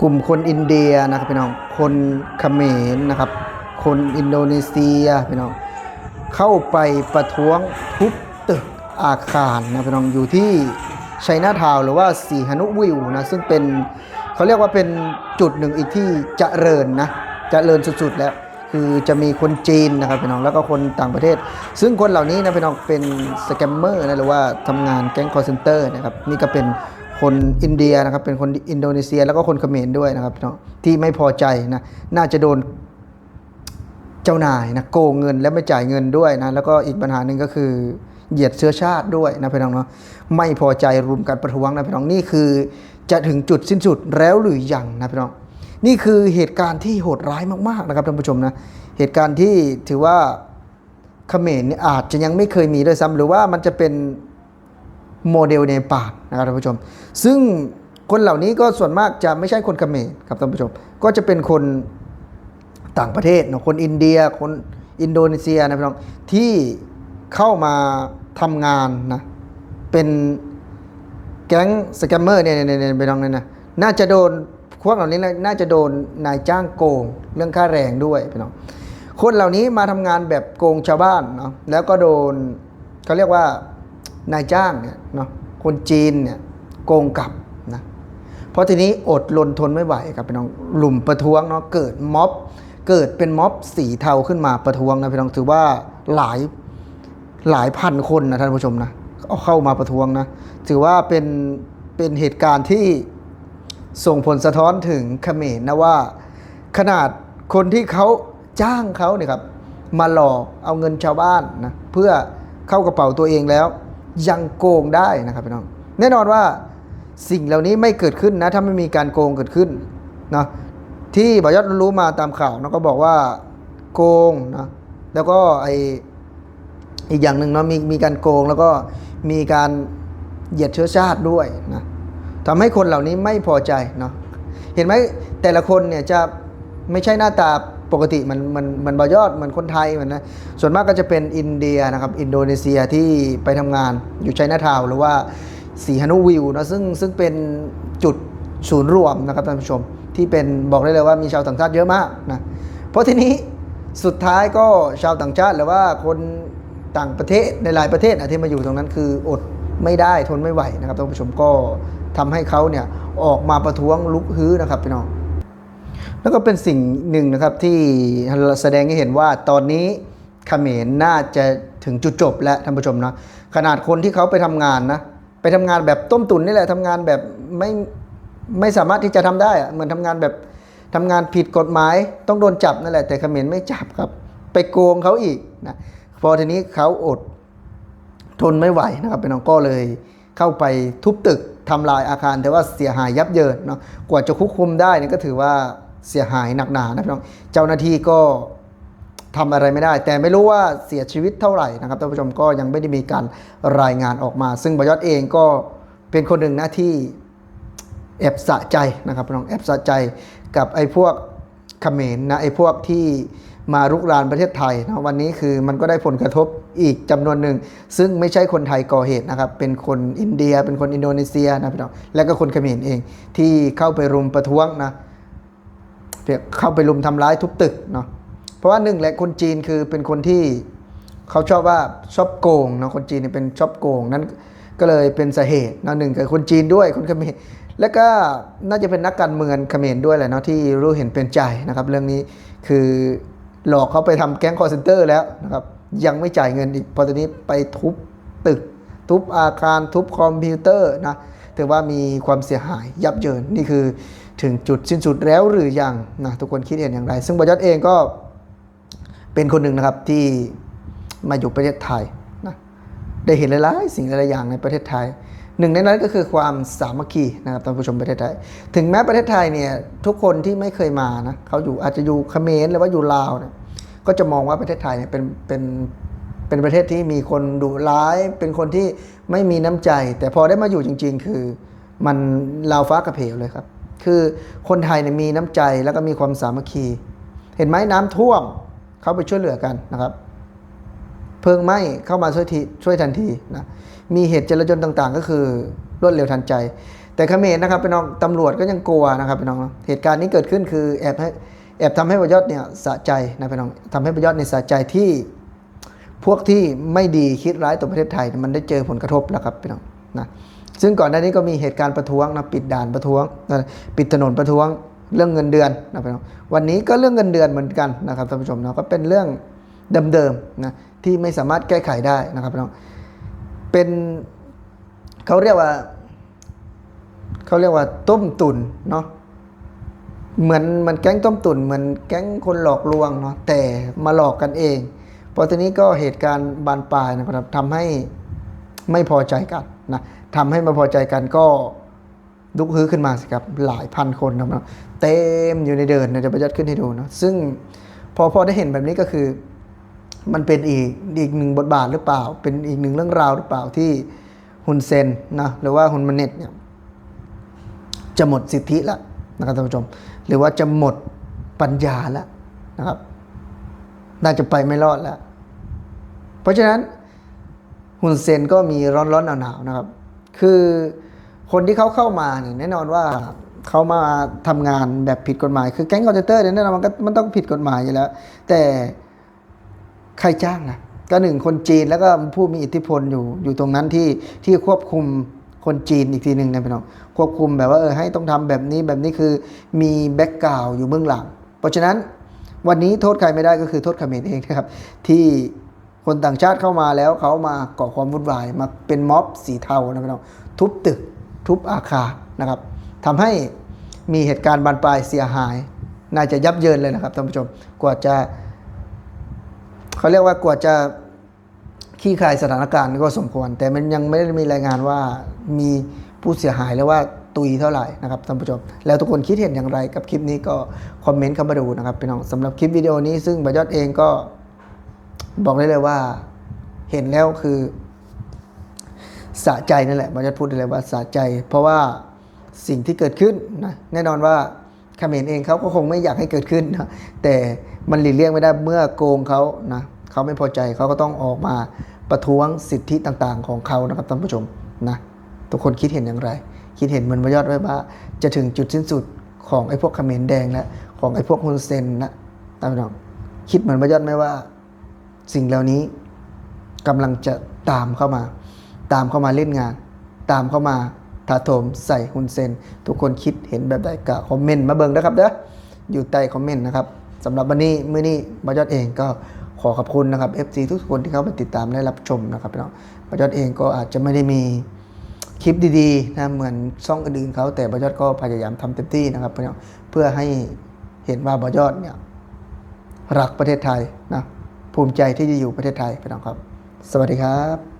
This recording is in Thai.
กลุ่มคนอินเดียนะครับพี่น้องคนเขมรนะครับคนอินโดนีเซียพี่น้องเข้าไปประท้วงทุบตึกอาคารนะพี่น้องอยู่ที่ชัยนาทาวน์หรือว่าสีหนุวิวนะซึ่งเป็นเขาเรียกว่าเป็นจุดหนึ่งอีกที่เจริญนะเจริญสุดๆแล้วคือจะมีคนจีนนะครับพี่น้องแล้วก็คนต่างประเทศซึ่งคนเหล่านี้นะพี่น้องเป็นสแกมเมอร์นะหรือว่าทำงานแก๊งคอลเซ็นเตอร์นะครับนี่ก็เป็นคนอินเดียนะครับเป็นคนอินโดนีเซียแล้วก็คนเขมรด้วยนะครับพี่น้องที่ไม่พอใจนะน่าจะโดนเจ้านายนะโกงเงินและไม่จ่ายเงินด้วยนะแล้วก็อีกปัญหาหนึ่งก็คือเหยียดเชื้อชาติด้วยนะพี่น้องเนาะไม่พอใจรุมกันประท้วงนะพี่น้องนี่คือจะถึงจุดสิ้นสุดแล้วหรือยังนะพี่น้องนี่คือเหตุการณ์ที่โหดร้ายมากๆนะครับท่านผู้ชมนะเหตุการณ์ที่ถือว่าเขมรเนี่ยอาจจะยังไม่เคยมีด้วยซ้ำหรือว่ามันจะเป็นโมเดลในป่านะครับท่านผู้ชมซึ่งคนเหล่านี้ก็ส่วนมากจะไม่ใช่คนเขมรครับท่านผู้ชมก็จะเป็นคนต่างประเทศนะคนอินเดียคนอินโดนีเซียนะพี่น้องที่เข้ามาทำงานนะเป็นแก๊งสแกมเมอร์เนี่ยพี่น้องเนี่ยนะน่าจะโดนพวกเหล่านี้น่าจะโดนนายจ้างโกงเรื่องค่าแรงด้วยพี่น้องคนเหล่านี้มาทำงานแบบโกงชาวบ้านเนาะแล้วก็โดนเขาเรียกว่านายจ้างเนี่ยเนาะคนจีนเนี่ยโกงกลับนะเพราะทีนี้อดรนทนไม่ไหวครับพี่น้องหลุมประท้วงเนาะเกิดเป็นม็อบสีเทาขึ้นมาประท้วงนะพี่น้องถือว่าหลายพันคนนะท่านผู้ชมนะเอาเข้ามาประท้วงนะถือว่าเป็นเหตุการณ์ที่ส่งผลสะท้อนถึงเขมรนะว่าขนาดคนที่เขาจ้างเขาเนี่ยครับมาหลอกเอาเงินชาวบ้านนะเพื่อเข้ากระเป๋าตัวเองแล้วยังโกงได้นะครับพี่น้องแน่นอนว่าสิ่งเหล่านี้ไม่เกิดขึ้นนะถ้าไม่มีการโกงเกิดขึ้นนะที่บอยอดรู้มาตามข่าวนะก็บอกว่าโกงนะแล้วก็อีกอย่างหนึ่งเนาะมีการโกงแล้วก็มีการเหยียดเชื้อชาติด้วยนะทำให้คนเหล่านี้ไม่พอใจเนาะเห็นไหมแต่ละคนเนี่ยจะไม่ใช่หน้าตาปกติมันบอยอดเหมือนคนไทยเหมือนนะส่วนมากก็จะเป็นอินเดียนะครับอินโดนีเซียที่ไปทำงานอยู่ชัยนาทาวน์หรือว่าสีหนุวิวนะซึ่งเป็นจุดศูนย์รวมนะครับท่านผู้ชมที่เป็นบอกได้เลยว่ามีชาวต่างชาติเยอะมากนะเพราะทีนี้สุดท้ายก็ชาวต่างชาติหรือว่าคนต่างประเทศในหลายประเทศที่มาอยู่ตรงนั้นคืออดไม่ได้ทนไม่ไหวนะครับท่านผู้ชมก็ทำให้เขาเนี่ยออกมาประท้วงลุกฮื้อนะครับพี่น้องแล้วก็เป็นสิ่งหนึ่งนะครับที่แสดงให้เห็นว่าตอนนี้เขมรน่าจะถึงจุดจบแล้วท่านผู้ชมนะขนาดคนที่เขาไปทำงานนะไปทำงานแบบต้มตุ๋นนี่แหละทำงานแบบไม่สามารถที่จะทำได้เหมือนทำงานแบบทำงานผิดกฎหมายต้องโดนจับนั่นแหละแต่เขมรไม่จับครับไปโกงเขาอีกนะพอทีนี้เขาอดทนไม่ไหวนะครับพี่น้องก็เลยเข้าไปทุบตึกทำลายอาคารแต่ว่าเสียหายยับเยินเนาะกว่าจะควบคุมได้นี่ก็ถือว่าเสียหายหนักหนานะพี่น้องเจ้าหน้าที่ก็ทำอะไรไม่ได้แต่ไม่รู้ว่าเสียชีวิตเท่าไหร่นะครับท่านผู้ชมก็ยังไม่ได้มีการรายงานออกมาซึ่งบอยอดเองก็เป็นคนหนึ่งนะที่แอบสะใจนะครับพี่น้องแอบสะใจกับไอ้พวกเขมรนะไอ้พวกที่มารุกรานประเทศไทยนะวันนี้คือมันก็ได้ผลกระทบอีกจำนวนหนึ่งซึ่งไม่ใช่คนไทยก่อเหตุนะครับเป็นคนอินเดียเป็นคนอินโดนีเซียนะพี่น้องและก็คนเขมรเองที่เข้าไปรุมประท้วงนะเข้าไปรุมทำร้ายทุบตึกเนาะเพราะว่าหนึ่งแหละคนจีนคือเป็นคนที่เขาชอบโกงนะคนจีนเป็นชอบโกงนั้นก็เลยเป็นสาเหตุนะหนึ่งกับคนจีนด้วยคนเขมรและก็น่าจะเป็นนักการเมืองเขมรด้วยแหละเนาะที่รู้เห็นเป็นใจนะครับเรื่องนี้คือหลอกเขาไปทำแก๊งคอลเซ็นเตอร์แล้วนะครับยังไม่จ่ายเงินอีกพอตอนนี้ไปทุบตึกทุบอาคารทุบคอมพิวเตอร์นะถือว่ามีความเสียหายยับเยินนี่คือถึงจุดสิ้นสุดแล้วหรือยังนะทุกคนคิดเห็นอย่างไรซึ่งบอยอดเองก็เป็นคนหนึ่งนะครับที่มาอยู่ประเทศไทยนะได้เห็นหลายๆสิ่งหลายๆอย่างในประเทศไทยหนึ่งในนั้นก็คือความสามัคคีนะครับท่านผู้ชมประเทศไทยถึงแม้ประเทศไทยเนี่ยทุกคนที่ไม่เคยมานะเขาอยู่อาจจะอยู่เขมรหรือว่าอยู่ลาวเนี่ยก็จะมองว่าประเทศไทยเนี่ยเป็นประเทศที่มีคนดุร้ายเป็นคนที่ไม่มีน้ำใจแต่พอได้มาอยู่จริงๆคือมันลาวฟ้ากับเหวเลยครับคือคนไทยเนี่ยมีน้ำใจแล้วก็มีความสามัคคีเห็นไหมน้ำท่วมเขาไปช่วยเหลือกันนะครับเพลิงไหม้เข้ามาช่วยทันทีนะมีเหตุจลาจลต่างๆก็คือรวดเร็วทันใจ แต่เขมรนะครับพี่น้องตำรวจก็ยังกลัวนะครับพี่น้องเหตุการณ์นี้เกิดขึ้นคือแอบทำให้ประยศเนี่ยสะใจนะพี่น้องทำให้ประยศในสะใจที่พวกที่ไม่ดีคิดร้ายต่อประเทศไทยมันได้เจอผลกระทบแล้วครับพี่น้องนะซึ่งก่อนหน้านี้ก็มีเหตุการณ์ประท้วงนะปิดด่านประท้วงปิดถนนประท้วงเรื่องเงินเดือนนะพี่น้องวันนี้ก็เรื่องเงินเดือนเหมือนกันนะครับท่านผู้ชมนะก็เป็นเรื่องเดิมๆนะที่ไม่สามารถแก้ไขได้นะครับพี่น้องเป็นเขาเรียกว่าต้มตุ๋นเนาะเหมือนแก๊งต้มตุ๋นเหมือนแก๊งคนหลอกลวงเนาะแต่มาหลอกกันเองพอทีนี้ก็เหตุการณ์บานปลายนะครับทำให้ไม่พอใจกันนะทำให้ไม่พอใจกันก็ลุกฮือขึ้นมาสิครับหลายพันคนนะครับเต็มอยู่ในเดินจะประยัดขึ้นให้ดูนะซึ่งพอได้เห็นแบบนี้ก็คือมันเป็นอีกหนึ่งบทบาทหรือเปล่าเป็นอีกหนึ่งเรื่องราวหรือเปล่าที่ฮุนเซนนะหรือว่าฮุนมาเน็ตเนี่ยจะหมดสิทธิแล้วนะครับท่านผู้ชมหรือว่าจะหมดปัญญาแล้วนะครับน่าจะไปไม่รอดแล้วเพราะฉะนั้นฮุนเซนก็มีร้อนหนาวนะครับคือคนที่เขาเข้ามาเนี่ยแน่นอนว่าเขามาทำงานแบบผิดกฎหมายคือแก๊งคอร์เซนเตอร์เนี่ยแน่นอนมันต้องผิดกฎหมายอยู่แล้วแต่ใครจ้างนะก็หนึ่งคนจีนแล้วก็ผู้มีอิทธิพลอยู่ตรงนั้นที่ควบคุมคนจีนอีกทีหนึ่งนะพี่น้องควบคุมแบบว่าให้ต้องทำแบบนี้คือมีแบ็กกราวด์อยู่เบื้องหลังเพราะฉะนั้นวันนี้โทษใครไม่ได้ก็คือโทษเขมรเองนะครับที่คนต่างชาติเข้ามาแล้วเขามาก่อความวุ่นวายมาเป็นม็อบสีเทานะพี่น้องทุบตึกทุบอาคารนะครับทำให้มีเหตุการณ์บานปลายเสียหายน่าจะยับเยินเลยนะครับท่านผู้ชมกว่าจะเขาเรียกว่ากว่าจะขี้คายสถานการณ์ก็สมควรแต่มันยังไม่ได้มีรายงานว่ามีผู้เสียหายหรือว่าตุยเท่าไหร่นะครับท่านผู้ชมแล้วทุกคนคิดเห็นอย่างไรกับคลิปนี้ก็คอมเมนต์เข้ามาดูนะครับพี่น้องสำหรับคลิปวิดีโอนี้ซึ่งบยอดเองก็บอกได้เลยว่าเห็นแล้วคือสะใจนั่นแหละบยอดพูดได้เลยว่าสะใจเพราะว่าสิ่งที่เกิดขึ้นนะแน่นอนว่าเขมรเองเขาก็คงไม่อยากให้เกิดขึ้นนะแต่มันหลีกเลี่ยงไม่ได้เมื่อโกงเขานะเขาไม่พอใจเขาก็ต้องออกมาประท้วงสิทธิต่างๆของเขานะครับท่านผู้ชมนะทุกคนคิดเห็นอย่างไรคิดเห็นเหมือนบยอดไว้ว่าจะถึงจุดสิ้นสุดของไอ้พวกเขมรแดงและของไอ้พวกฮุนเซนนะท่านผู้ชมคิดเหมือนบยอดไหมว่าสิ่งเหล่านี้กำลังจะตามเข้ามาเล่นงานตามเข้ามาถาโถมใส่ฮุนเซนทุกคนคิดเห็นแบบใดก็คอมเมนต์มาเบิ่งนะครับเด้ออยู่ใต้คอมเมนต์นะครับสำหรับวันนี้มื้อนี้บยอดเองก็ขอขอบคุณนะครับ FC ทุกคนที่เข้ามาติดตามและรับชมนะครับพี่น้องบยอดเองก็อาจจะไม่ได้มีคลิปดีๆนะเหมือนช่องอื่นๆเขาแต่บยอดก็พยายามทำเต็มที่นะครับพี่น้องเพื่อให้เห็นว่าบยอดเนี่ยรักประเทศไทยนะภูมิใจที่จะอยู่ประเทศไทยพี่น้องครับสวัสดีครับ